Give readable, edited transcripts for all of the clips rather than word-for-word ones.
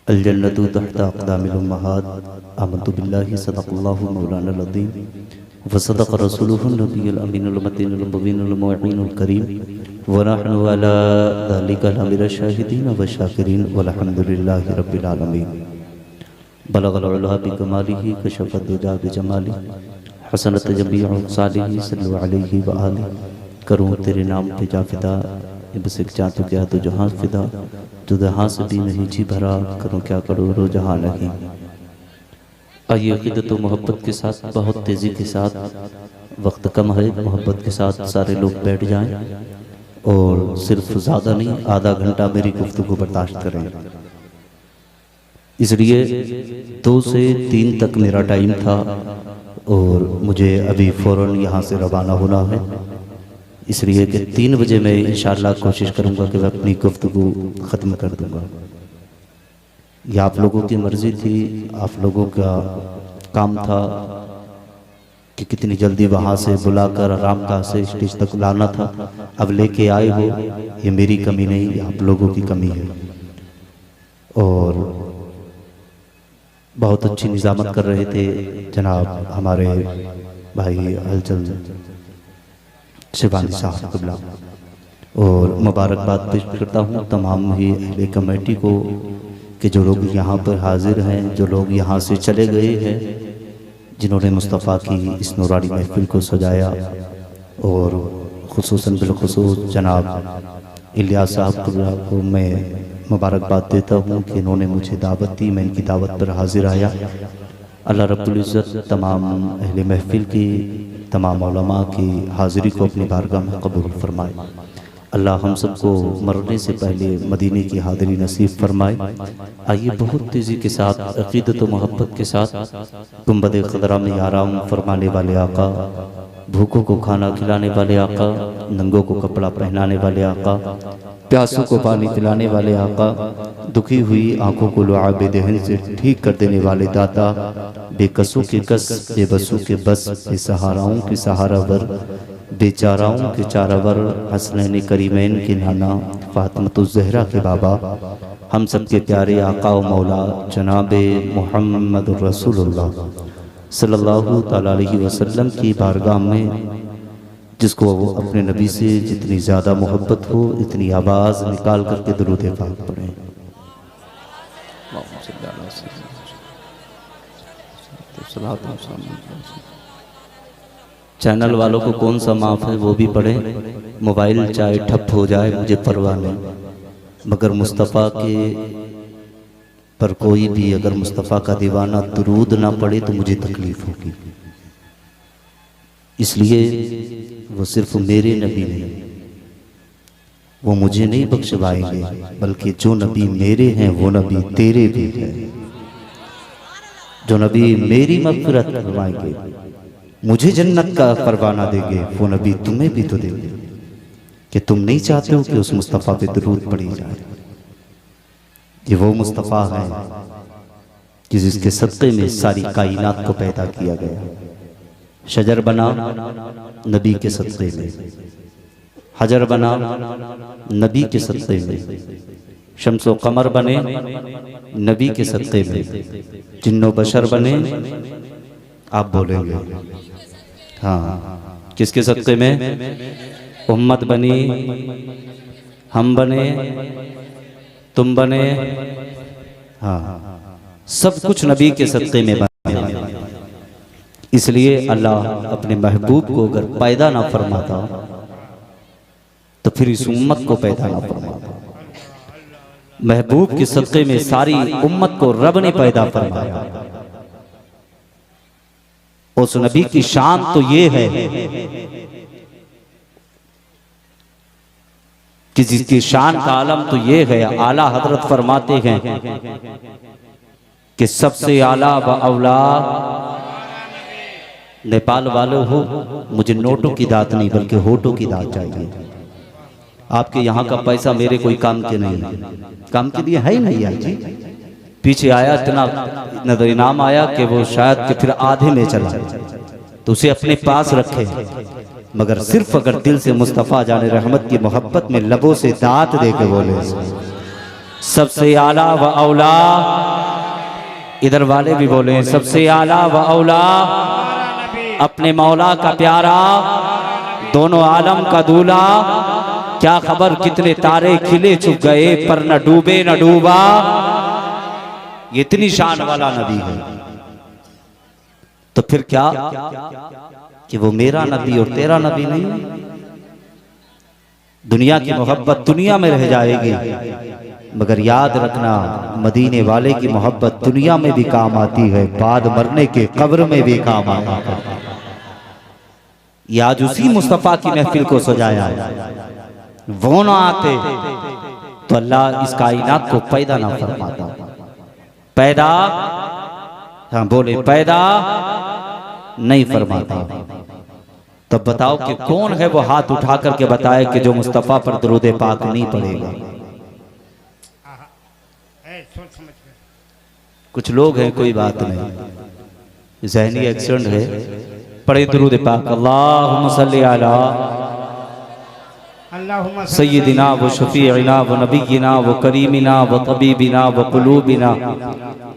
अल-जन्नतु तहता अक़दामिल उम्महात आमन्तु बिल्लाहि सदक़ल्लाहु मौलाना अज़ीम व सदक़ रसूलुहुन नबियुल अमीनुल मतीनुल मुबीनुल मुइनुल करीम व नहनु अला ज़ालिका लमिनश शाहिदीन व शाकिरीन वल्हम्दुलिल्लाहि रब्बिल आलमीन। बलगल उला बिकमालिही कशफ़त दुजा बिजमालिही हसनत जमीउ सालिही सल्लु अलैहि व आलिही। करूँ तेरे नाम पे जा फिदा बसिक जा तो क्या तो जहाँ फिदा तो जहाँ से भी नहीं जी भरा करूँ क्या करूँ रो जहाँ नहीं। आइए अक़ीदत व मोहब्बत के साथ बहुत तेज़ी के साथ, वक्त कम है, मोहब्बत के साथ सारे लोग बैठ जाएं और सिर्फ ज़्यादा नहीं आधा घंटा मेरी गुफ्तगू बर्दाश्त करें। इसलिए 2 से 3 तक मेरा टाइम था और मुझे अभी फ़ौरन यहाँ से रवाना होना है, इसलिए कि 3 बजे मैं इंशाअल्लाह कोशिश करूँगा कि मैं अपनी गुफ्तगू ख़त्म कर दूँगा। यह आप लोगों की मर्ज़ी थी, आप लोगों का काम था कि कितनी जल्दी वहाँ से बुलाकर आरामगाह से स्टेज तक लाना था। अब लेके आए हो, ये मेरी कमी नहीं, आप लोगों की कमी है। और बहुत अच्छी निज़ामत कर रहे थे जनाब हमारे भाई हलचल शिवानी साहब क़िबला, और मुबारकबाद पेश करता हूँ तमाम ही अहले कमेटी को कि जो लोग यहाँ पर हाजिर हैं, जो लोग यहाँ से चले गए हैं, जिन्होंने मुस्तफ़ा की इस नूरानी महफिल को सजाया, और खुसूसन बिलखुसूस जनाब इलियास साहब को मैं मुबारकबाद देता हूँ कि इन्होंने मुझे दावत दी, मैं इनकी दावत पर हाजिर आया। अल्लाह रब्बुल इज़्ज़त तमाम अहले महफिल की, तमाम उलमा की हाज़िरी को अपनी बारगाह में कबूल फरमाए। अल्लाह हम सबको मरने से पहले मदीने की हाज़िरी नसीब फरमाए। आइए बहुत तेज़ी के साथ अक़ीदत व मोहब्बत के साथ गुंबद ख़ज़रा में आराम फरमाने वाले आका, भूखों को खाना खिलाने वाले आका, नंगों को कपड़ा पहनाने वाले आका, प्यासों को पानी पिलाने वाले आका, दुखी हुई आंखों को लुआब दहन से ठीक कर देने वाले दाता, बेकसों के कस, बेबसों के बस, बेसहाराओं के सहारावर, बेचाराओं के चारावर, हसनैन करीमैन के नाना, फातिमतुज़ ज़हरा के बाबा, हम सब के प्यारे आका व मौला जनाबे मुहम्मद रसूलुल्लाह सल्लल्लाहु तआला अलैहि वसल्लम की बारगाह में, जिसको वो अपने नबी से जितनी ज़्यादा मोहब्बत हो इतनी आवाज़ निकाल करके दुरूद पाक पढ़ें। चैनल वालों को कौन सा माफ़ है वो भी पढ़ें, मोबाइल चाहे ठप हो जाए मुझे परवाह नहीं, मगर मुस्तफ़ा के पर कोई भी अगर मुस्तफ़ा का दीवाना दुरूद ना पढ़े तो मुझे तकलीफ़ होगी। इसलिए वो सिर्फ मेरे नबी नहीं, वो मुझे नहीं बख्शवाएंगे, बल्कि जो नबी मेरे हैं वो नबी तेरे भी हैं। जो नबी मेरी मग़फ़िरत करवाएंगे, मुझे जन्नत का परवाना देंगे, वो नबी तुम्हें भी तो देंगे। कि तुम नहीं चाहते हो कि उस मुस्तफ़ा पे दुरूद पढ़ी जाए। ये वो मुस्तफ़ा है कि जिसके सदक़े में सारी कायनात को पैदा किया गया। शजर बना नबी के सदक़े में, हजर बना नबी के सदक़े में, शम्स व कमर बने नबी के सदक़े में, जिन्नो बशर बने, आप बोलेंगे हाँ किसके सदक़े में? उम्मत बनी, हम बने, तुम बने, हाँ सब कुछ नबी के सदक़े में बने। इसलिए अल्लाह अपने महबूब को अगर पैदा ना फरमाता तो फिर इस उम्मत को पैदा ना फरमाता। महबूब के सदक़े में सारी उम्मत को रब ने पैदा फरमाया। उस नबी की शान तो ये है कि जिसकी शान का आलम तो ये है, आला हजरत फरमाते हैं कि सबसे आला व औला नेपाल वालों हो, मुझे नोटों की दात नहीं बल्कि होठों की दात चाहिए। आपके यहाँ का पैसा मेरे कोई काम के नहीं है, काम के लिए है ही नहीं यार जी। पीछे आया इतना नजर इनाम आया कि वो शायद कि फिर आधे में चला, तो उसे अपने पास रखे, मगर सिर्फ अगर दिल से मुस्तफ़ा जाने रहमत की मोहब्बत में लबों से दात दे के बोले सबसे आला व औला, इधर वाले भी बोले सबसे आला व औला, अपने मौला का प्यारा, दोनों आलम का दूल्हा। क्या खबर कितने तारे खिले छुप गए, पर न डूबे न डूबा। ये इतनी शान वाला नबी है, तो फिर क्या कि वो मेरा नबी और तेरा नबी नहीं? दुनिया की मोहब्बत दुनिया में रह जाएगी, मगर याद रखना मदीने वाले की मोहब्बत दुनिया में भी काम आती है, बाद मरने के कब्र में भी काम आती है। ये आज उसी मुस्तफा की महफिल को सजाया है। वो ना आते तो अल्लाह इस कायनात को पैदा ना फरमाता। पैदा, हाँ बोले, पैदा नहीं फरमाता। तब बताओ कि कौन है वो हाथ उठा करके बताए कि जो मुस्तफा पर दरूद पाक नहीं पड़ेगा। कुछ लोग हैं, कोई बात नहीं, ज़हनी एक्सीडेंट है, पढ़े दरूद पाक। अल्लाहुम्मा सल्ली अला सय्यिदिना व शफीइना व नबीना व करीमिना व तबीबिना व कुलूबिना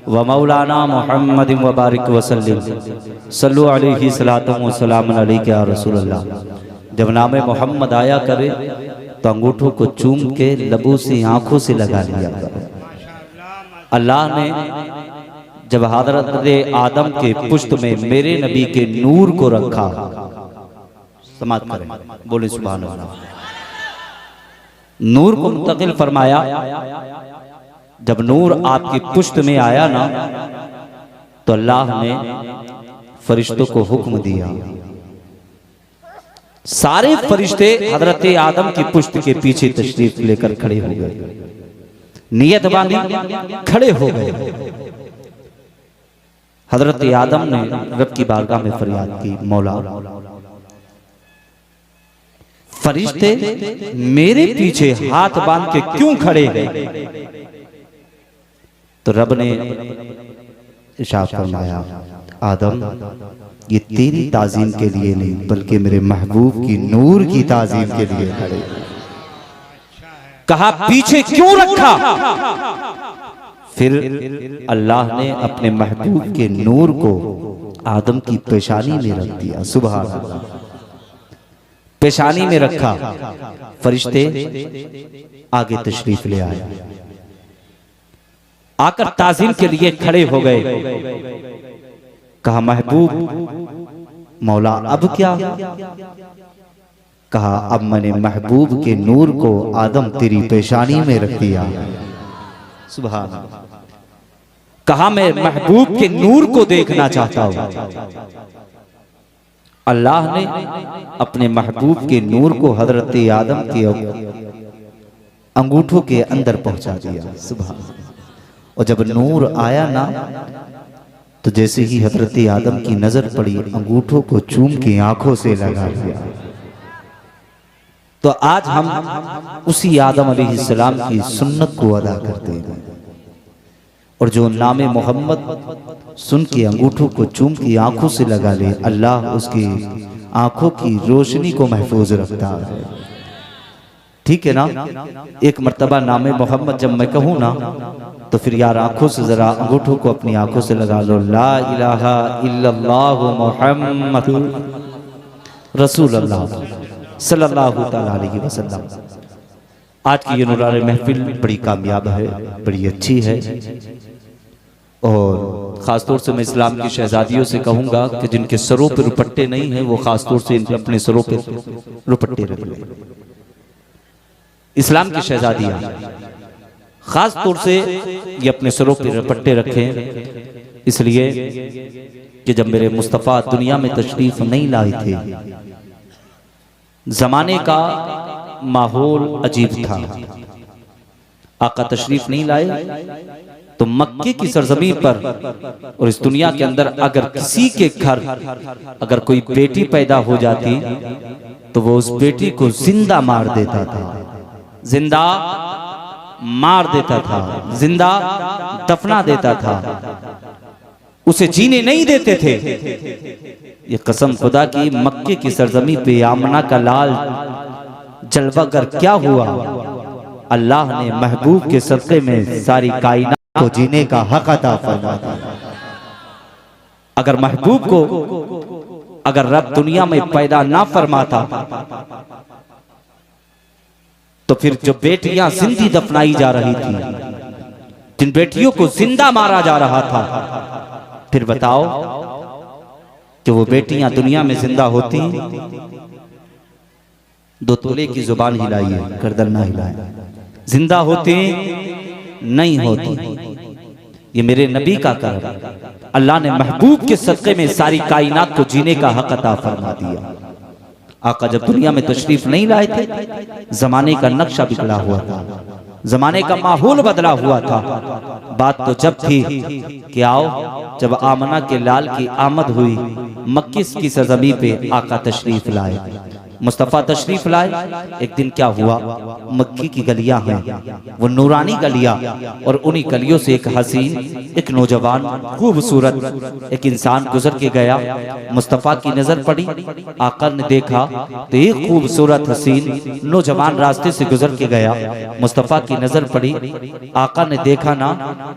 व मौलाना मुहम्मद व बारिक व सल्लिम सल्लु अलैहि सलातम व सलाम अलैका या रसूलल्लाह। जब नाम मोहम्मद आया करे तो अंगूठों को चूम के लबों से आंखों से लगा लिया करे। अल्लाह ने जब हज़रत आदम के पुश्त में मेरे नबी के नूर को रखा, समाप्त करें, बोले सुभान अल्लाह। नूर को मुंतकिल फरमाया। जब नूर आपकी पुश्त में आया ना, तो अल्लाह ने फरिश्तों को हुक्म दिया, सारे फरिश्ते हजरत आदम की पुश्त के पीछे तशरीफ लेकर खड़े हो गए, नियत बांधी खड़े हो गए। हजरत आदम ने रब की बारगाह में फरियाद की, मौला फरिश्ते मेरे पीछे हाथ बांध के क्यों खड़े हैं? तो रब ने इरशाद फरमाया, आदम ये तेरी ताजीम के लिए नहीं, बल्कि मेरे महबूब की नूर की ताजीम के लिए खड़े। कहा पीछे क्यों रखा? फिर अल्लाह ने अपने महबूब के नूर को आदम की पेशानी में रख दिया। सुभान अल्लाह, पेशानी में रखा। फरिश्ते आगे तशरीफ ले आए, आकर ताज़ीम के लिए खड़े हो गए। कहा महबूब, मौला अब क्या? कहा अब मैंने महबूब के नूर को आदम तेरी पेशानी में रख दिया। सुभान अल्लाह। कहा मैं महबूब के नूर को देखना चाहता हूं। अल्लाह ने अपने महबूब के नूर को हजरत आदम के अंगूठों के अंदर पहुंचा दिया। सुभान अल्लाह। और जब नूर आया ना, तो जैसे ही हजरत आदम की नजर पड़ी, अंगूठों को चूम के आंखों से लगा लिया। तो आज हम उसी आदम अलैहिस्सलाम की सुन्नत को अदा करते हैं, और जो नामे मोहम्मद सुन के अंगूठों को चूम के आंखों से लगा ले, अल्लाह उसकी आंखों की रोशनी को महफूज रखता है। ठीक है ना? एक मर्तबा नामे मोहम्मद जब मैं कहूँ ना, तो फिर यार आंखों से जरा अंगूठों को अपनी आंखों से लगा लो। ला इलाहा इल्लल्लाह मुहम्मदुर रसूलुल्लाह सल्लल्लाहु तआला अलैहि वसल्लम। आज की ये नूरानी महफिल बड़ी कामयाब है, बड़ी अच्छी है, और ख़ासतौर से मैं इस्लाम की शहजादियों से कहूँगा कि जिनके सरों पर रुपट्टे नहीं हैं, वो ख़ासतौर से अपने सरों पर रुपट्टे रख लें। इस्लाम की शहजादियाँ ख़ास तौर से ये अपने सरों पर रुपट्टे रखें, इसलिए कि जब मेरे मुस्तफ़ा दुनिया में तशरीफ़ नहीं लाए थे, ज़माने का माहौल अजीब था। आका तशरीफ़ नहीं लाए तो मक्के की सरजमीन पर और इस दुनिया के अंदर अगर किसी के घर अगर कोई बेटी पैदा हो जाती, तो वो उस बेटी को जिंदा मार देता था, जिंदा मार देता था, जिंदा दफना देता था, उसे जीने नहीं देते थे। ये कसम खुदा की, मक्के की सरजमीन पे आमना का लाल जलवागर क्या हुआ, अल्लाह ने महबूब के सदक़े में सारी कायनात को जीने का हक अता फरमा दिया। अगर महबूब को अगर रब दुनिया में पैदा ना फरमाता तो फिर जो बेटियां जिंदी दफनाई जा रही थी, जिन बेटियों को जिंदा मारा जा रहा था, फिर बताओ कि वो बेटियां दुनिया में जिंदा होती? 2 तोले की जुबान हिलाई, गर्दन ना हिलाए, जिंदा होती नहीं होती। ये मेरे नबी का करम, अल्लाह ने महबूब के सदक़े में सारी कायनात को जीने का हक अता फरमा दिया। आका जब दुनिया में तशरीफ नहीं लाए थे, जमाने का नक्शा बिगड़ा हुआ था, जमाने का माहौल बदला हुआ था। बात तो जब थी कि आओ, जब आमना के लाल की आमद हुई, मक्की की सरजमी पे आका तशरीफ लाए, मुस्तफ़ा तशरीफ लाए। एक दिन क्या हुआ, मक्की की गलियां हैं, वो नूरानी गलियां, और उन्हीं गलियों से एक हसीन, एक नौजवान, खूबसूरत एक इंसान गुजर के गया। मुस्तफ़ा की नजर पड़ी, आका ने देखा तो एक खूबसूरत हसीन नौजवान रास्ते से गुजर के गया। मुस्तफ़ा की नजर पड़ी, आका ने देखा ना,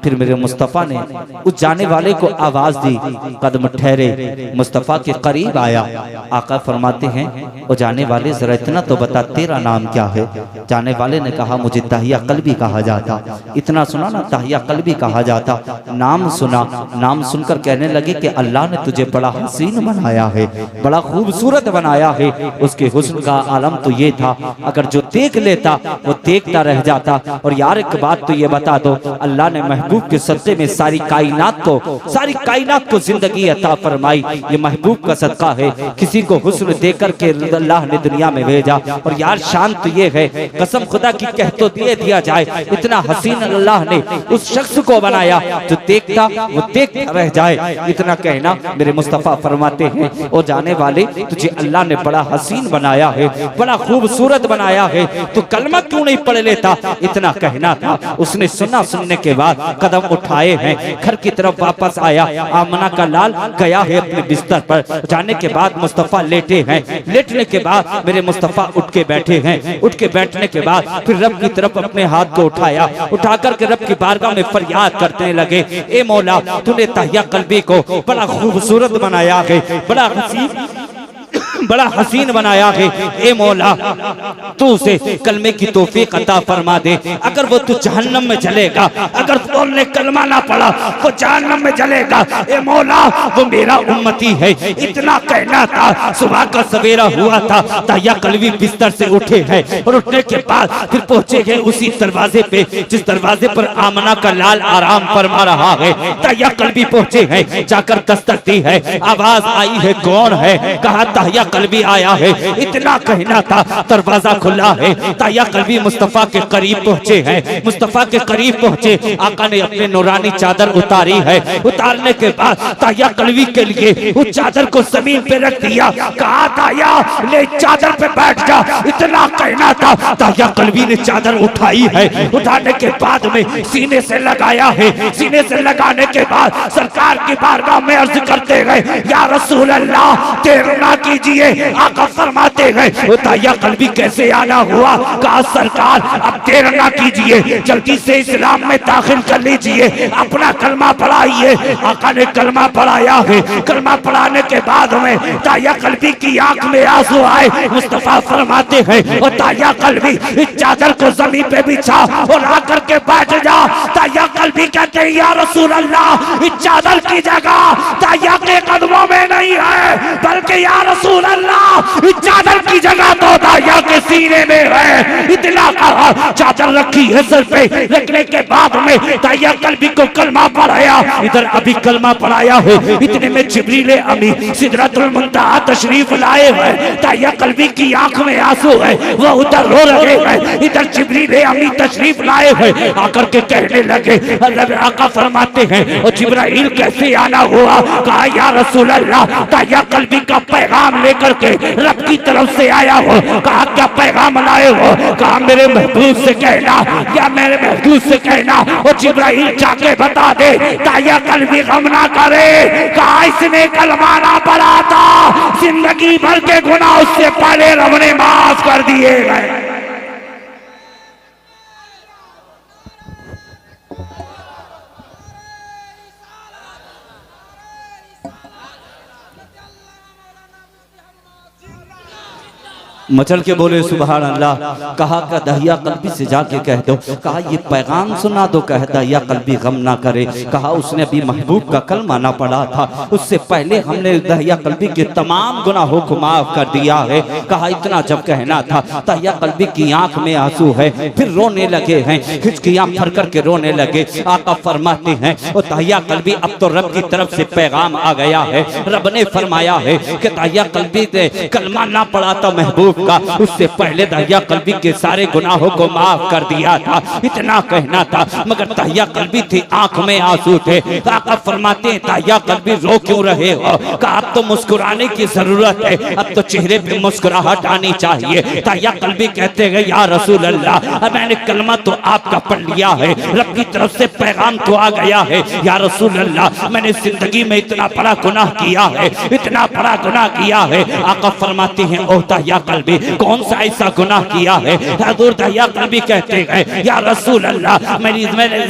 फिर मेरे मुस्तफ़ा ने उस जाने वाले को आवाज दी, कदम ठहरे, मुस्तफ़ा के करीब आया। आका फरमाते हैं, वो जाने वाले जरा इतना तो बता, तेरा नाम क्या है? जाने वाले ने कहा, मुझे ताहिया कल्बी कहा जाता। इतना सुना ना, ताहिया कल्बी कहा जाता। नाम सुना, नाम सुनकर कहने लगे कि अल्लाह ने तुझे बड़ा हसीन बनाया है, बड़ा खूबसूरत बनाया है। उसके हुस्न का आलम तो ये था, अगर जो देख लेता वो देखता रह जाता। और यार एक बात तो ये बता दो, अल्लाह ने महबूब के सदक़े में सारी कायनात को जिंदगी अता फरमाई। ये महबूब का सदका है, किसी को हुस्न देकर के अल्लाह ने दुनिया में भेजा। और यार शान तो ये है, कसम खुदा की कह तो दिया जाए, इतना हसीन अल्लाह ने उस शख्स को बनाया जो देखता वो देखता रह जाए। इतना कहना मेरे मुस्तफ़ा फरमाते हैं, ओ जाने वाले तुझे अल्लाह ने बड़ा हसीन बनाया है, बड़ा खूबसूरत बनाया है, तो कलमा क्यों नहीं पढ़ लेता? इतना कहना था। उसने सुना, सुनने के बाद कदम उठाए हैं, घर की तरफ वापस आया। आमना का लाल गया है अपने बिस्तर पर, जाने के बाद मुस्तफ़ा लेटे हैं। लेटने के बाद मेरे मुस्तफ़ा उठ के बैठे हैं। उठ के बैठने के बाद फिर रब की तरफ अपने हाथ को उठाया, उठाकर के रब की बारगाह में फरियाद करने लगे, ए मौला तूने ताहिया कल्बी को बड़ा खूबसूरत बनाया है, बड़ा हसीन बनाया है। ए मौला तू उसे कलमे की तौफीक अता फरमा दे। अगर वो तू जहन्नम में जलेगा, अगर तुमने कलमा ना पढ़ा वो जहन्नम में जलेगा। ए मौला वो मेरा उम्मती है। इतना कहना था, सुबह का सवेरा हुआ था, ताहिया कल्बी बिस्तर से उठे हैं और उठने के बाद फिर पहुंचे हैं उसी दरवाजे पे जिस दरवाजे पर आमना का लाल आराम फरमा रहा है। ताहिया कल्बी पहुंचे हैं, जाकर दस्तक दी है, आवाज आई है, कौन है? कहा ताहिया कल्बी आया है। इतना कहना था, दरवाजा खुला है। ताहिया कल्बी मुस्तफ़ा के करीब पहुंचे हैं। मुस्तफ़ा के करीब पहुंचे, आका ने अपने नूरानी चादर उतारी है। उतारने के बाद ताहिया कल्बी के लिए उस चादर को जमीन पे रख दिया। कहा ताहिया ले चादर पे बैठ जा। इतना कहना था, ताहिया कल्बी ने चादर उठाई है। उठाने के बाद में सीने से लगाया है। सीने से लगाने के बाद सरकार की बारगाह में अर्ज करते गए, या रसूल अल्लाह देर ना कीजिए। आका फरमाते हैं, ताहिया कल्बी कैसे आना हुआ? कहा सरकार अब देर ना कीजिए, जल्दी से इस्लाम में दाखिल कर लीजिए, अपना कलमा पढ़ाइए। आका ने कलमा पढ़ाया है। कलमा पढ़ाने के बाद में ताहिया कल्बी की आंख में आंसू आए। मुस्तफ़ा फरमाते हैं, और ताहिया कल्बी इस चादर को जमीन पे बिछा और आकर के बैठ जा। ताहिया कल्बी कहते हैं, या रसूल अल्लाह इस चादर की जगह ताहिया के कदमों में नहीं है, बल्कि या रसूल अल्लाह इस चादर की जगह तो ताहिया के सीने में है। इतना कहा, चादर रखी है सर पे, रखने के बाद में ताहिया कल्बी को कलमा पढ़ाया। इधर अभी कलमा पढ़ाया है, इतने में जिब्रील अमी सिदरतुल मुंतहा तशरीफ लाए हैं। ताहिया कल्बी की आंख में आंसू है, वो उधर रो रहे हैं, इधर जिब्रील अमी तशरीफ लाए हैं। आकर के कहने लगे, आका फरमाते हैं, और जिब्राइल कैसे आना हुआ? कहा या रसूल अल्लाह ताहिया कल्बी का पैगाम लेकर के रब की तरफ से आया हो। कहा क्या पैगाम लाए हो? कहा मेरे महबूब से कहना, या मेरे महबूब से कहना और जिब्राइल जाके बता दे ताहिया कल्बी गम ना करे। कहा इसने कलमा ना पढ़ा था, जिंदगी भर के गुनाह उससे पहले रब ने माफ कर दिए गए। मचल के बोले सुभान अल्लाह। कहा का दहिया कल्बी से जाके कह दो। कहा ये पैगाम सुना दो, कह दहिया कल्बी गम ना करे। कहा उसने अभी महबूब का कलमा ना पढ़ा था, उससे पहले हमने दहिया कल्बी के तमाम गुनाहों को माफ कर दिया है। कहा इतना जब कहना था, दहिया कल्बी की आंख में आंसू है, फिर रोने लगे हैं, हिचकियां भर करके रोने लगे। आका फरमाते हैं ओ दहिया कल्बी अब तो रब की तरफ से पैगाम आ गया है। रब ने फरमाया है कि दहिया कल्बी ने कलमा ना पढ़ा था महबूब का, उससे पहले दहिया कल्बी के सारे गुनाहों को माफ कर दिया था। इतना कहना था, मगर दहिया कल्बी थी आंख में आंसू थे। आका फरमाते हैं दहिया कल्बी रो क्यों रहे हो? कहा अब तो मुस्कुराने की जरूरत है, अब तो चेहरे पे मुस्कुराहट आनी चाहिए। दहिया कल्बी कहते हैं या रसूल अल्लाह, मैंने कलमा तो आपका पढ़ लिया है, रब की तरफ से पैगाम तो आ गया है। या रसूल अल्लाह, मैंने जिंदगी में इतना बड़ा गुनाह किया है, इतना बड़ा गुनाह किया है। आका फरमाते हैं ओ दहिया कल्बी कौन सा ऐसा गुनाह किया है? हजूर दहिया कल्बी कहते हैं या रसूल अल्लाह,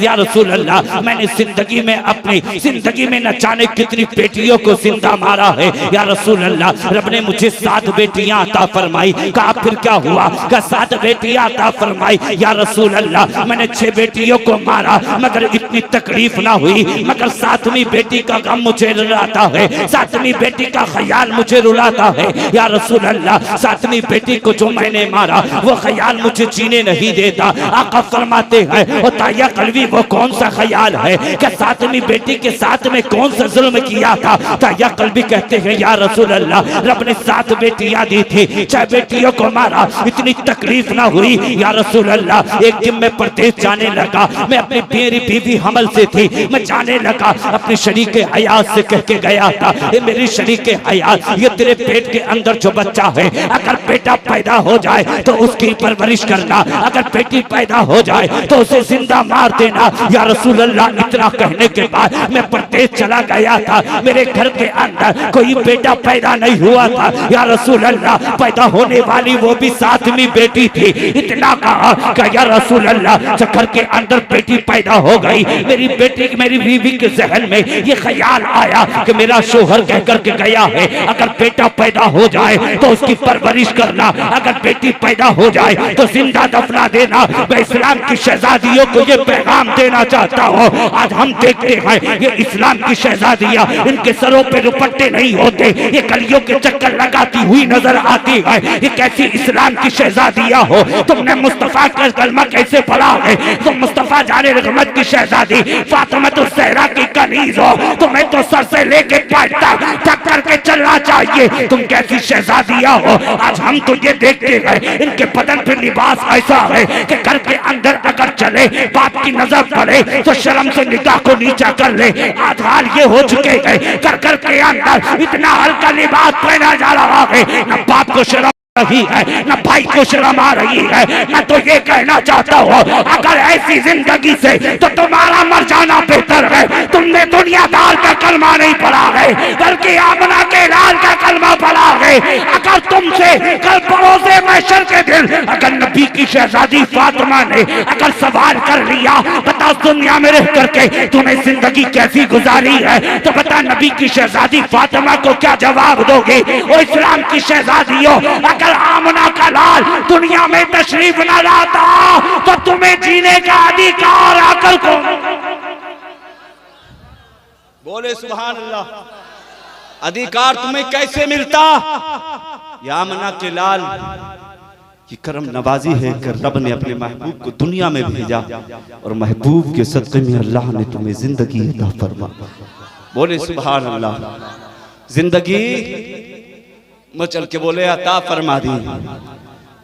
या रसूल अल्लाह, मैंने जिंदगी में अपनी जिंदगी में न जाने कितनी बेटियों को जिंदा मारा है। या रसूल अल्लाह, रब ने मुझे 7 बेटियां अता फरमाई। कहा फिर क्या हुआ? कहा 7 बेटियां अता फरमाई। या रसूल अल्लाह, मैंने 6 बेटियों को मारा, मगर इतनी तकलीफ ना हुई, मगर 7वीं बेटी का गम मुझे रुलाता है, 7वीं बेटी का ख्याल मुझे रुलाता है। या रसूल अल्लाह, 7वीं बेटी को जो मैंने मारा वो ख्याल मुझे जीने नहीं देता। आका फरमाते हैं और दहिया कल्बी वो कौन सा ख्याल है कि 7वीं बेटी के साथ में कौन सा जुल्म किया था? दहिया कल्बी कहते हैं या रसूल अल्लाह, रब ने 7 बेटियां दी थी, 6 बेटियों को मारा, इतनी तकलीफ ना हुई। या रसूल अल्लाह, एक दिन मैं परदेश जाने लगा, मैं अपनी मेरी बीवी हमल से थी, मैं जाने लगा, अपनी शरीक हयात से कह के गया था, ये मेरी शरीक हयात, ये तेरे पेट के अंदर जो बच्चा है, अगर बेटा पैदा हो जाए तो उसकी परवरिश करना, अगर बेटी पैदा हो जाए तो उसे जिंदा मार देना। या रसूल अल्लाह, इतना कहने के बाद मैं परदेश चला गया था, मेरे घर के अंदर कोई बेटा पैदा नहीं हुआ था। या रसूल अल्लाह, पैदा होने वाली वो भी 7वीं बेटी थी। इतना कहा कि या रसूल अल्लाह, जब घर के अंदर बेटी पैदा हो गई, मेरी बेटी मेरी बीवी के जहन में ये ख्याल आया कि मेरा शोहर कह करके गया है अगर बेटा पैदा हो जाए तो उसकी परवरिश करना, अगर बेटी पैदा हो जाए तो जिंदा दफना देना। मैं इस्लाम की शहजादियों को ये पैगाम देना चाहता हूँ। आज हम देखते हैं ये इस्लाम की शहजादियाँ, इनके सरों पे दुपट्टे नहीं होते, ये कलियों के चक्कर लगाती हुई नजर आती है। ये कैसी इस्लाम की शहजादियाँ हो? तुमने मुस्तफा का कलमा कैसे पढ़ा है? तुम मुस्तफा जाने रहमत की शहजादी फातिमा तो सहरा की कनीज हो, तुम्हें तो सर से लेके पैर तक करके चलना चाहिए। तुम कैसी शहजादियाँ हो? आज हम तो ये देखते हैं इनके बदन पे लिबास ऐसा है कि घर के अंदर अगर चले, बाप की नजर पड़े तो शर्म से निगाह को नीचा कर ले। आज हाल ये हो चुके हैं, घर के अंदर इतना हल्का लिबास पहना जा रहा है, न बाप को शर्म रही है, न भाई को शर्म आ रही है। मैं तो ये कहना चाहता हूँ अगर ऐसी जिंदगी से तो तुम्हारा मर जाना बेहतर है। तुमने दुनियादार का कलमा नहीं पढ़ा है, बल्कि आमना के लाल का कलमा पढ़ा है। अगर तुमसे कल परोसे महशर के दिन अगर नबी की शहजादी फातिमा ने अगर सवाल कर लिया, बता दुनिया में रह करके तूने जिंदगी कैसी गुजारी है, तो बता नबी की शहजादी फातिमा को क्या जवाब दोगे? वो इस्लाम की शहजादियों, अगर आमना का लाल दुनिया में तशरीफ न लाता तो तुम्हें जीने का अधिकार आकर को बोले सुभान अल्लाह। अधिकार तुम्हें कैसे मिलता? या आमना के लाल की करम नवाजी है कि रब ने अपने महबूब को दुनिया में भेजा और महबूब के सदक़े में अल्लाह ने तुम्हें जिंदगी अता फरमा। बोले सुभान अल्लाह। जिंदगी मचल के बोले अता फरमा दी।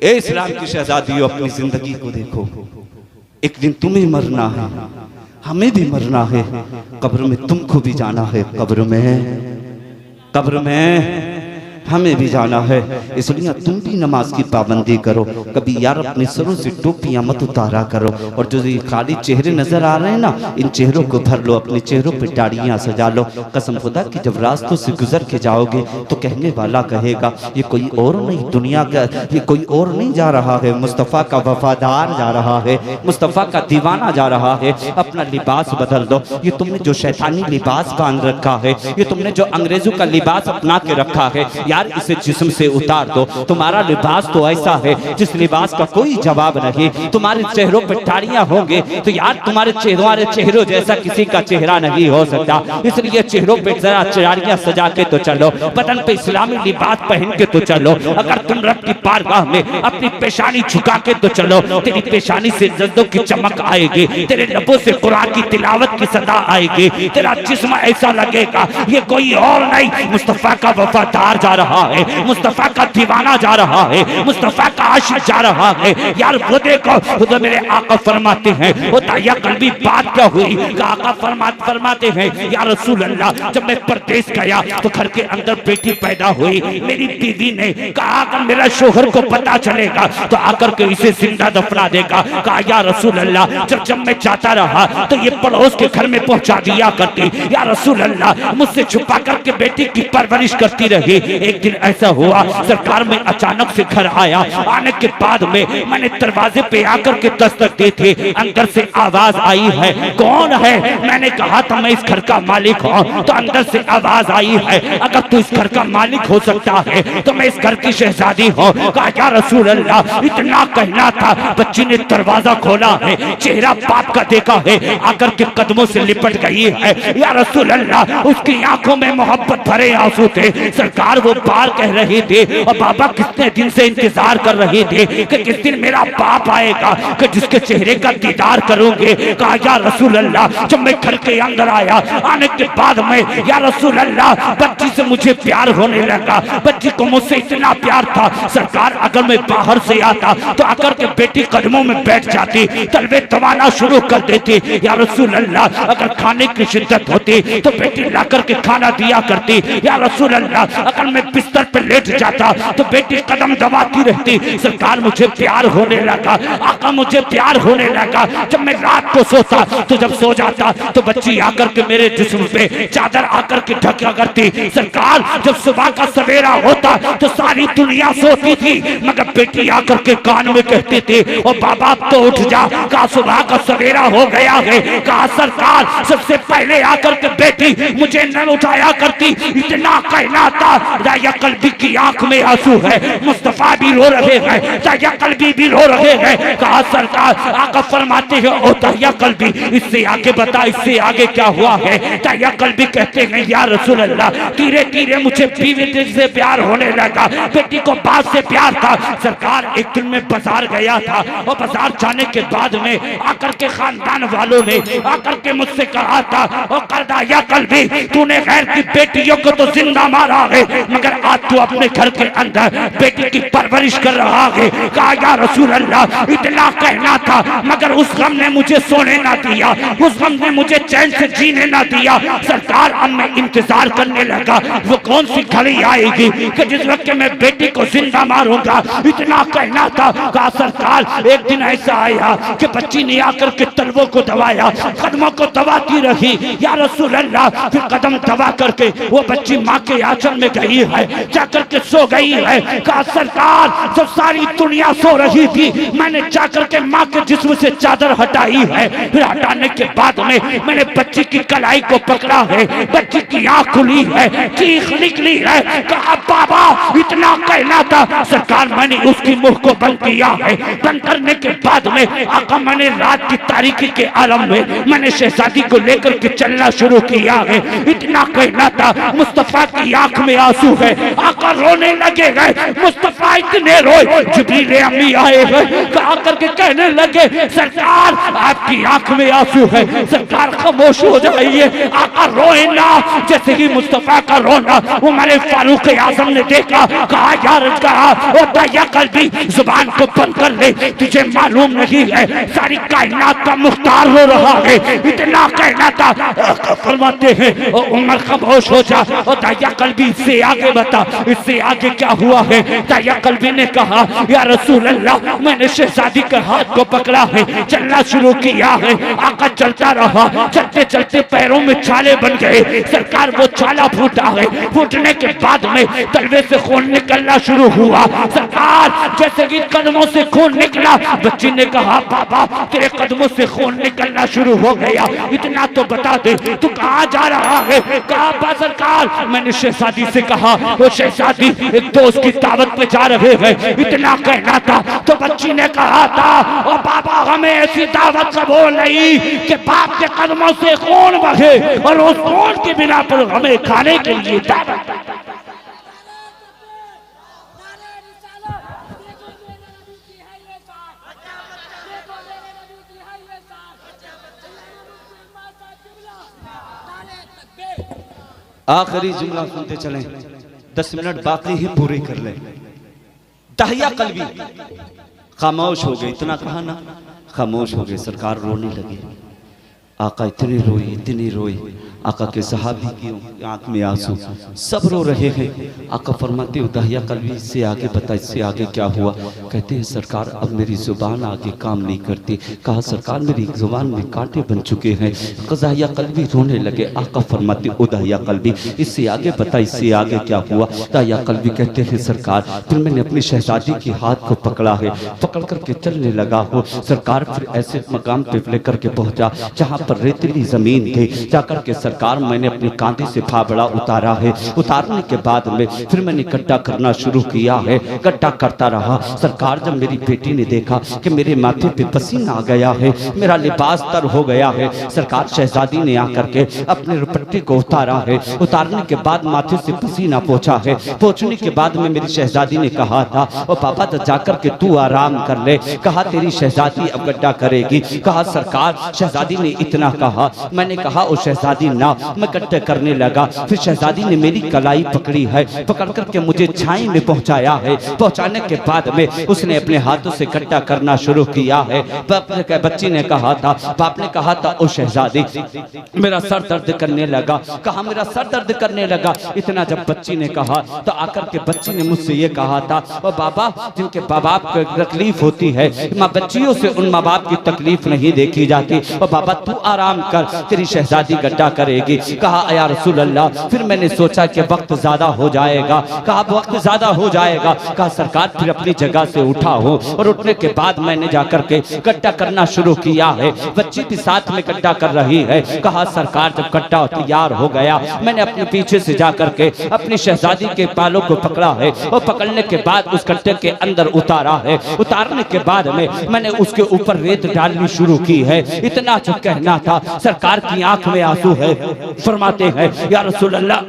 ए इस्लाम की शहजादियों, अपनी जिंदगी को देखो, एक दिन तुम्हें मरना है, हमें भी मरना है, कब्र में तुमको भी जाना है, कब्र में हमें भी जाना है। इसलिए तुम भी नमाज की पाबंदी करो, कभी यार अपने सरों से टोपियां मत उतारा करो। और जो ये खाली चेहरे नजर आ रहे हैं ना, इन चेहरों को भर लो, अपने चेहरों पे दाढ़ियां सजा लो। कसम खुदा की जब रास्तों से गुजर के जाओगे तो कहने वाला कहेगा ये कोई और नहीं, दुनिया का ये कोई और नहीं जा रहा है, मुस्तफ़ा का वफादार जा रहा है, मुस्तफ़ा का दीवाना जा रहा है। अपना लिबास बदल दो। ये तुमने जो शैतानी लिबास बांध रखा है, ये तुमने जो अंग्रेजों का लिबास अपना के रखा है, यार इसे जिस्म से उतार दो, तुम्हारा लिबास तो ऐसा है जिस लिबास का कोई जवाब नहीं। तुम्हारे चेहरों पर टाड़ियां होंगे तो यार तुम्हारे चेहरों जैसा किसी का चेहरा नहीं हो सकता, इसलिए चेहरों पे जरा टाड़ियां सजा के तो चलो, बदन पे इस्लामी लिबास पहन के तो चलो। अगर तुम रब की बारगाह में अपनी पेशानी झुका के तो चलो, तेरी पेशानी से जज्दों की चमक आएगी, तेरे लबों से कुरान की तिलावत की सदा आएगी, तेरा जिस्म ऐसा लगेगा ये कोई और नहीं, मुस्तफा का वफादार जा रहा है, मुस्तफा का दीवाना जा रहा है, मुस्तफा का आशिक जा रहा है। यार वो देखो, तो मेरे आका फरमाते हैं, वो ताया कल्बी बात क्या हुई, आका फरमाते हैं या रसूल अल्लाह, जब मैं परदेश गया तो घर के अंदर बेटी पैदा हुई, मेरी बीवी ने कहा अगर मेरा शोहर को पता चलेगा तो आकर के इसे जिंदा दफना देगा। कहा या रसूल अल्लाह, जब मैं जाता रहा तो ये पड़ोस के घर में पहुंचा दिया करती, या रसूल अल्लाह मुझसे छुपा करके बेटी की परवरिश करती रही। एक दिन ऐसा हुआ सरकार में अचानक से घर आया, आने के बाद में मैंने दरवाजे पे आकर के दस्तक दी थी, अंदर से आवाज आई है, कौन है? मैंने कहा था मैं इस घर का मालिक हूँ, तो अंदर से आवाज आई है, अगर तू इस घर का मालिक हो सकता है तो मैं इस घर की शहजादी हूँ। कहा या रसूल अल्लाह, इतना कहना था, बच्ची ने दरवाजा खोला है, चेहरा बाप का देखा है, आकर के कदमों से लिपट गई है। या रसूल अल्लाह, उसकी आंखों में मोहब्बत भरे आंसू थे। सरकार वो बार कह रही थी और बाबा कितने दिन से इंतजार कर रही थी कि किस दिन मेरा बाप आएगा कि जिसके चेहरे का दीदार करूंगे। कहा या रसूल अल्लाह, जब मैं घर के अंदर आया, आने के बाद में या रसूल अल्लाह बच्ची से मुझे प्यार होने लगा, बच्ची को मुझसे इतना प्यार था। सरकार अगर मैं बाहर से आता तो आकर के बेटी कदमों में बैठ जाती, तलवे दबाना शुरू कर देती। या रसूल अल्लाह, अगर खाने की शिद्दत होती तो बेटी लाकर के खाना दिया करती। या रसूल अल्लाह, अगर मैं बिस्तर पर लेट जाता तो बेटी कदम दबाती रहती। सरकार मुझे प्यार होने लगा, आका मुझे प्यार होने लगा। जब मैं रात को सोता तो जब सो जाता तो बच्ची आकर के मेरे जिस्म पे चादर आकर के ढका करती। सरकार जब सुबह का सवेरा होता तो सारी दुनिया सोती थी, मगर बेटी आकर के कान में कहती थी और बाबा तो उठ जा, कहा सुबह का सवेरा हो गया है। कहा सरकार सबसे पहले आकर के बेटी मुझे न उठाया करती, इतना कहना था। दाया कल्बी की आंख में आंसू है, मुस्तफा भी रो रहे हैं, दाया कल्बी भी रो रहे हैं। कहा सरकार, आका फरमाते हैं ओ दाया कल्बी, इससे आगे बता, इससे आगे क्या हुआ है? दाया कल्बी कहते हैं या रसूल अल्लाह, धीरे धीरे मुझे बीवी से प्यार होने लगा, बेटी को बाप से प्यार था। सरकार एक दिन में बाजार गया था और बाजार जाने के बाद में आकर के खानदान वालों ने आकर के मुझसे कहा था, और करदा या कल्बी, तूने गैर की बेटियों को तो जिंदा मारा है, मगर आज तू अपने घर के अंदर बेटी की परवरिश कर रहा है। कहा या रसूल अल्लाह, इतना कहना था, मगर उस गम ने मुझे सोने ना दिया, उस गम ने मुझे चैन से जीने ना दिया। सरकार अब मैं इंतजार करने लगा, वो कौन सी घड़ी आएगी कि जिस वक्त मैं बेटी को जिंदा मारूंगा। इतना कहना था। कहा सरकार एक दिन ऐसा आया कि बच्ची ने आकर के तलवों को दबाया, कदमों को दबाती रही। या रसूल अल्लाह, फिर कदम दबा करके वो बच्ची माँ के आंचल में गई है, जाकर के सो गई है। कहा सरकार जब सारी दुनिया सो रही थी, मैंने जाकर के माँ के जिस्म से चादर हटाई है, फिर हटाने के बाद में मैंने बच्ची की कलाई को पकड़ा है, बच्ची की आंख खुली है, चीख निकली है। कहा बाबा, इतना कहना था। सरकार मैंने उसकी मुंह को बंद किया है, बंद करने के बाद में आका मैंने रात की तारीकी के आलम में मैंने शहजादी को लेकर के चलना शुरू किया है। इतना कहना था। मुस्तफा की आंख में आंसू है, आका रोने लगे गए। मुस्तफा इतने रोए, जिब्रील अम्मी आए हैं, कहा करके कहने लगे सरकार आपकी आंख में आंसू है, सरकार खामोश हो जाइए, आका रोए ना। जैसे ही मुस्तफा का रोना उमर फारूक आजम ने देखा, कहा यार, कहा ओ दाया कल्बी, जुबान को बंद कर ले, तुझे मालूम नहीं है सारी कायनात का मुख्तार रो रहा है। इतना कहना था। फरमाते हैं ओ उमर खामोश हो जा, ओ दाया कल्बी इससे आगे बता, इससे आगे क्या हुआ है? दाया कल्बी ने कहा या रसूल अल्लाह, मैंने शहजादी के हाथ को पकड़ा है, चलना शुरू किया है। आका चलता रहा, चलते चलते पैरों में छाले बन गए। सरकार वो छाला फूटा है, फूटने के बाद में तलवे से खून निकलना शुरू हुआ। सरकार जैसे कि कदमों से खून निकला, बच्ची ने कहा बाबा तेरे कदमों से खून निकलना शुरू हो गया, इतना तो बता दे तू कहाँ जा रहा है? कहा सरकार मैंने शहजादी से कहा वो शहजादी एक दोस्त की दावत पे जा रहे हैं, इतना कहना था तो बच्ची ने कहा था, ओ बाबा हमें ऐसी दावत कबूल नहीं कि बाप के कदमों से खून बहे और उस खून के बिना पर हमें खाने के लिए दावत। आखिरी जुमला सुनते चलें, 10 मिनट बाकी ही पूरे कर लें। दहिया कल्बी खामोश हो गए, इतना कहा ना, खामोश हो गए। सरकार रोने लगे। आका इतनी रोई। आका के सहाबी की आंख में आंसू, सब रो रहे हैं। आका फरमाते हो दहिया कल्बी से आगे बता, इससे आगे क्या हुआ? कहते हैं सरकार अब मेरी जुबान आगे काम नहीं करती। कहा सरकार मेरी जुबान में कांटे बन चुके हैं। दहिया कल्बी रोने लगे। आका फरमाते हो दहिया कल्बी इससे आगे बता, इससे आगे क्या हुआ? दहिया कल्बी कहते हैं सरकार फिर मैंने अपनी शहजादी के हाथ को पकड़ा है, पकड़ करके चलने लगा हो सरकार। फिर ऐसे मकाम पे लेकर के पहुंचा जहाँ पर रेतीली जमीन थी। जाकर के सरकार मैंने अपने कांधे से फावड़ा उतारा है। उतारने के बाद में फिर मैंने गड्ढा करना शुरू किया है। गड्ढा करता रहा सरकार। जब मेरी बेटी ने देखा कि मेरे माथे पे पसीना आ गया है, मेरा लिबास तर हो गया है, सरकार शहजादी ने आकर के अपने रुपट्टे को उतारा है। उतारने के बाद माथे से पसीना पोंछा है। पोंछने के बाद में मेरी शहजादी ने कहा था ओ पापा तो जाकर के तू आराम कर ले। कहा तेरी शहजादी अब गड्ढा करेगी। कहा सरकार शहजादी ने इतना कहा। मैंने कहा ओ शहजादी ना, मैं गड्ढे करने लगा। फिर शहजादी ने मेरी कलाई पकड़ी है, पकड़ करके मुझे छाई में पहुंचाया है। पहुंचाने के बाद में उसने अपने हाथों से गड्ढा करना शुरू किया है। बच्ची ने कहा था, बाप ने कहा था ओ शहजादी मेरा सर दर्द करने लगा। कहा मेरा सर दर्द करने लगा। इतना जब बच्ची ने कहा तो आकर के बच्ची ने मुझसे ये कहा था ओ बाबा जिनके माँ बाप को तकलीफ होती है, माँ बच्चियों से उन माँ बाप की तकलीफ नहीं देखी जाती। और बाबा तू आराम कर, तेरी शहजादी गड्ढा करेगी। कहा या रसूल अल्लाह। फिर मैंने सोचा कि वक्त ज्यादा हो जाएगा। कहा वक्त ज्यादा हो जाएगा। कहा सरकार फिर अपनी जगह से उठा हो और उठने के बाद मैंने जाकर के गड्ढा करना शुरू किया है। बच्ची भी साथ में गड्ढा कर रही है। कहा सरकार जब गड्ढा तैयार हो गया मैंने अपने पीछे से जाकर के अपनी शहजादी के बालों को पकड़ा है और पकड़ने के बाद उस गड्ढे के अंदर उतारा है। उतारने के बाद में मैंने उसके ऊपर रेत डालनी शुरू की है। इतना जो कहना था सरकार की आंख में आंसू है। फरमाते हैं या रसूल अल्लाह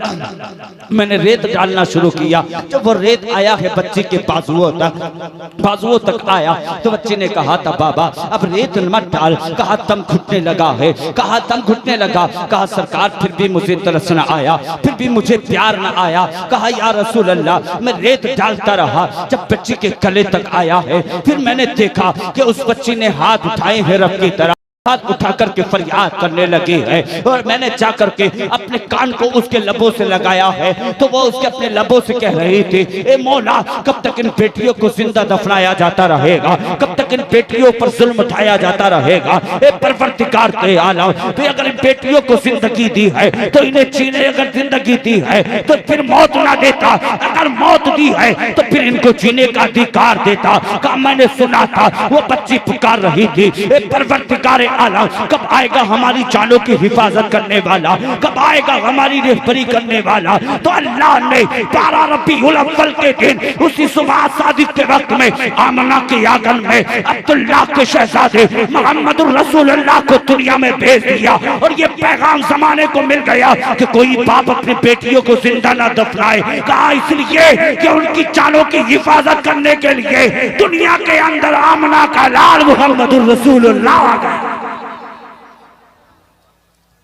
मैंने रेत डालना शुरू किया। जब वो रेत आया है बच्ची के बाजुओं तक आया तो बच्ची ने कहा था बाबा अब रेत मत डाल। कहा दम घुटने लगा है। कहा दम घुटने लगा। कहा सरकार फिर भी मुझे तरस न आया, फिर भी मुझे प्यार न आया। कहा या रसूल अल्लाह मैं रेत डालता रहा। जब बच्ची के गले तक आया है फिर मैंने देखा कि उस बच्ची ने हाथ उठाए हैं रब की तरह, हाथ उठा करके फरियाद करने लगी है। और मैंने जाकर के अपने कान को उसके लबों से लगाया है तो वो उसके अपने लबों से कह रही थी ए मौला कब तक इन बेटियों को जिंदा दफनाया जाता रहेगा, कब तक इन बेटियों पर जुल्म उठाया जाता रहेगा। ए परवरदिगार के आलम तो अगर इन बेटियों को जिंदगी दी है तो इन्हें जीने, अगर जिंदगी दी है तो फिर मौत ना देता, अगर मौत दी है तो फिर इनको जीने का अधिकार देता। कहा मैंने सुना था वो बच्ची पुकार रही थी ए परवरदिगार आलम कब आएगा हमारी जानों की हिफाजत करने वाला, कब आएगा हमारी रहबरी करने वाला। तो अल्लाह ने 12 रबीउल अव्वल के दिन उसी सुबह सादिक के वक्त में आमना के आंगन में अब्दुल्लाह के शहजादे मोहम्मद रसूलुल्लाह को दुनिया में भेज दिया। और ये पैगाम जमाने को मिल गया कि कोई बाप अपनी बेटियों को जिंदा ना दफनाए। कहा इसलिए कि उनकी जानों की हिफाजत करने के लिए दुनिया के अंदर आमना का लाल मोहम्मद रसूलुल्लाह आ गया।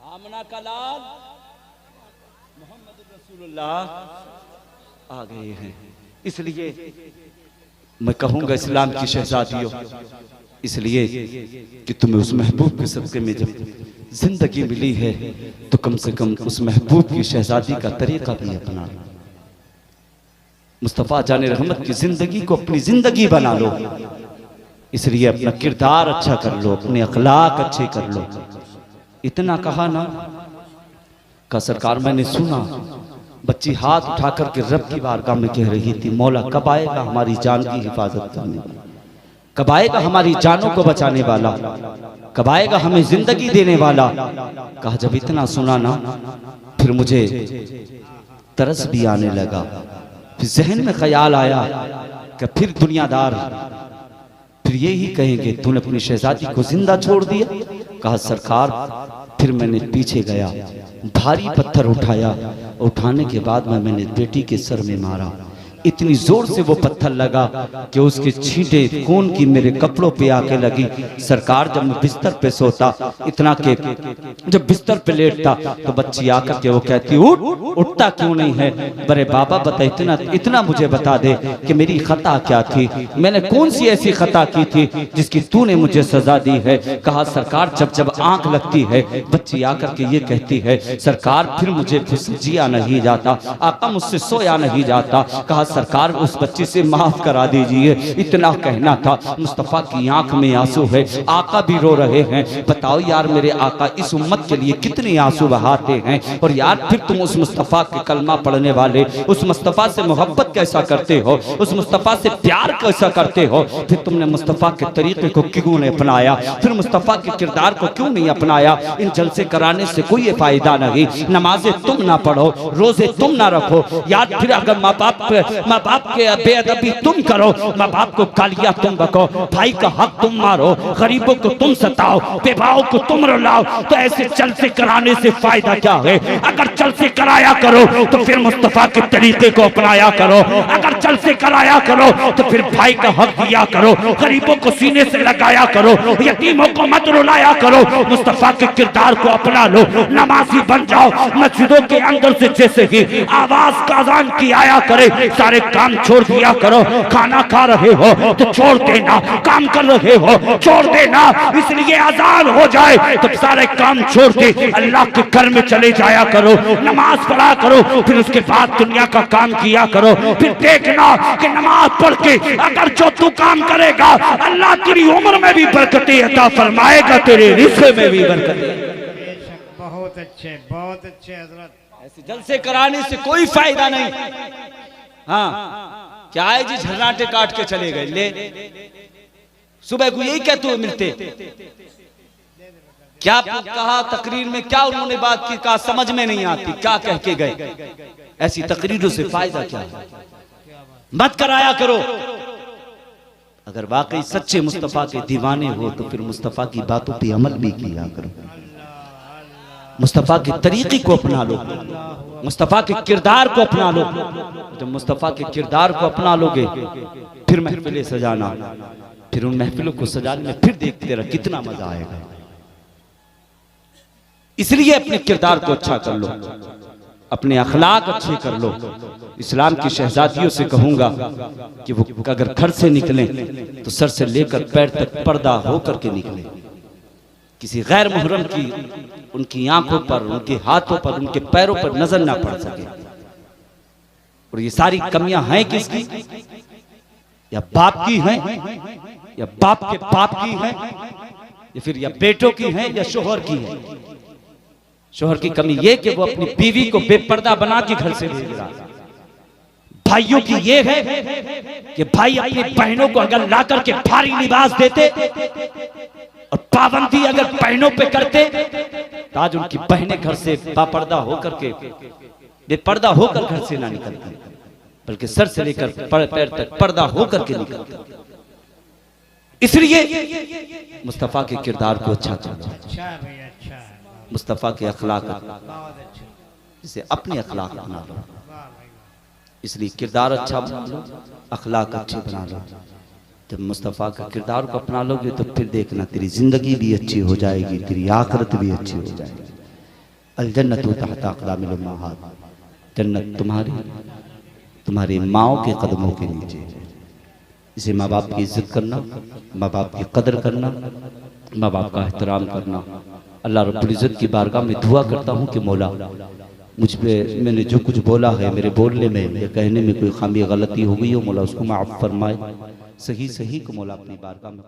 आमना का लाल मोहम्मद रसूलुल्लाह आ गए हैं। इसलिए मैं कहूंगा इस्लाम की शहजादियों, इसलिए कि तुम्हें उस महबूब के सदक़े में जब जिंदगी मिली है तो कम से कम उस महबूब की शहजादी का तरीका भी अपना। मुस्तफ़ा जाने रहमत की जिंदगी को अपनी जिंदगी बना लो। इसलिए अपना किरदार अच्छा कर लो, अपने अखलाक अच्छे कर लो। इतना कहा ना का सरकार मैंने सुना बच्ची हाथ उठा करके रब की बारगाह में कह रही थी मौला कब आएगा हमारी जान की हिफाजत करने वाला, कब आएगा हमारी जानों को बचाने वाला, कब आएगा हमें जिंदगी देने वाला। कहा जब इतना सुना ना फिर मुझे तरस भी आने लगा। फिर जहन में ख्याल आया कि फिर दुनियादार फिर यही कहेंगे तूने अपनी शहजादी को जिंदा छोड़ दिया। कहा सरकार, फिर मैंने पीछे गया, भारी पत्थर उठाया, उठाने के बाद मैंने बेटी के सर में मारा। इतनी जोर से वो पत्थर लगा कि उसके छींटे खून की मेरे कपड़ों पे आके लगी। सरकार, जब मैं बिस्तर पे सोता, इतना के जब बिस्तर पे लेटता तो बच्ची आकर के वो कहती उठ, उठता क्यों नहीं है? बड़े बाबा बता, इतना मुझे बता दे कि मेरी खता क्या थी, मैंने कौन सी ऐसी खता की थी जिसकी तूने मुझे सजा दी है? कहा सरकार, जब जब आंख लगती है बच्ची आकर के ये कहती है सरकार, फिर मुझे जिया नहीं जाता, आका मुझसे सोया नहीं जाता। कहा सरकार, उस बच्ची से माफ करा दीजिए। इतना कहना था। मुस्तफा की आंख में आंसू है, आका भी रो रहे हैं। बताओ यार, मेरे आका इस उम्मत के लिए कितने आंसू बहाते हैं। और यार फिर तुम उस मुस्तफा के कलमा पढ़ने वाले, उस मुस्तफा से मोहब्बत कैसा करते हो, उस मुस्तफा से प्यार कैसा करते हो? फिर तुमने मुस्तफा के तरीके को क्यों नहीं अपनाया? फिर मुस्तफा के किरदार को क्यों नहीं अपनाया? इन जलसे कराने से कोई फायदा नहीं। नमाजें तुम ना पढ़ो, रोजे तुम ना रखो। यार फिर अगर माँ बाप के बेअदबी तुम करो, माँ बाप को गालियां तुम बको, भाई का हक तुम मारो, गरीबों को तुम सताओ, बेवाओं को तुम रुलाओ, तो ऐसे जलसे कराने से फायदा क्या है? अगर जलसे कराया करो तो फिर मुस्तफा के तरीके को अपनाया करो। अगर जलसे कराया करो तो फिर भाई का हक दिया करो, गरीबों को सीने से लगाया करो, यतीमों को मत रुलाया करो। मुस्तफा के किरदार को अपना लो, नमाजी बन जाओ। मस्जिदों के अंदर से जैसे ही आवाज का अजान की आया करे, सारे काम छोड़ दिया करो। खाना खा रहे हो तो छोड़ देना, काम कर रहे हो छोड़ देना, इसलिए अजान हो जाए तो सारे काम छोड़ के अल्लाह के घर में चले जाया करो, नमाज पढ़ा करो, फिर उसके बाद दुनिया का काम किया करो। फिर देखना कि नमाज पढ़ के अगर जो तू काम करेगा, अल्लाह तेरी उम्र में भी बरकतें अता फरमाएगा, तेरे रिज़्क़ में भी बरकतें। बहुत अच्छे हजरत। ऐसे जलसे कराने से कोई फायदा नहीं। हाँ, क्या है जी, झरनाटे काट के चले गए। ले सुबह को यही कहते हुए मिलते, क्या कहा तकरीर में, क्या उन्होंने बात की, कहा समझ में नहीं आती, क्या कह के गए। ऐसी तकरीरों से फायदा क्या है? मत कराया करो। अगर वाकई सच्चे मुस्तफा के दीवाने हो तो फिर मुस्तफा की बातों पे अमल भी किया करो, मुस्तफा के तरीके को अपना लो, मुस्तफा के किरदार को अपना लो। जब मुस्तफा के किरदार को अपना लोगे फिर महफिलें सजाना, फिर उन महफिलों को सजाने में फिर देखते रह कितना मजा आएगा। इसलिए अपने किरदार को अच्छा कर लो, अपने अखलाक अच्छे कर लो। इस्लाम की शहजादियों से कहूंगा कि वो अगर घर से निकलें तो सर से लेकर पैर तक पर्दा होकर के निकलें, किसी गैर मुहर्रम की उनकी आंखों पर, उनके हाथों पर, उनके पैरों पर नजर ना पड़ सके। और ये सारी कमियां हैं किसकी? या बाप की हैं, या बाप के बाप की हैं, या फिर या बेटों की हैं, या शोहर की है। शोहर की कमी ये कि वो अपनी बीवी को बेपर्दा बना के घर से भेज रहा है। भाइयों की ये है कि भाई अपनी बहनों को अगर ला करके भारी लिबास देते और पाबंदी अगर बहनों पे करते तो आज उनकी बहनें घर से बापर्दा होकर के, बेपर्दा होकर घर से ना निकलती, बल्कि सर से लेकर पैर तक पर्दा होकर के निकलती। इसलिए मुस्तफा के किरदार को अच्छा करो, मुस्तफा के अखलाक, इसे अपने अखलाक बना लो। इसलिए किरदार अच्छा बना लो, अखलाक अच्छे बना लो। जब मुस्तफ़ा का किरदार को अपना लोगे तो फिर देखना तेरी जिंदगी भी अच्छी हो जाएगी, तेरी आखिरत भी अच्छी हो जाएगी। अल जन्नतु तहता अक़दामिल उम्महात, जन्नत तुम्हारी माओ के कदमों के नीचे। इसे माँ बाप की इज्जत करना, माँ बाप की कदर करना, माँ बाप का एहतराम करना। अल्लाह रब्बुल इज़्ज़त की बारगाह में दुआ करता हूँ कि मौला मुझ पे मैंने जो कुछ बोला है, मेरे बोलने में या कहने में कोई खामी गलती हो गई हो, मौला उसको माफ़ फरमाए। सही को मौला अपनी बारगाह में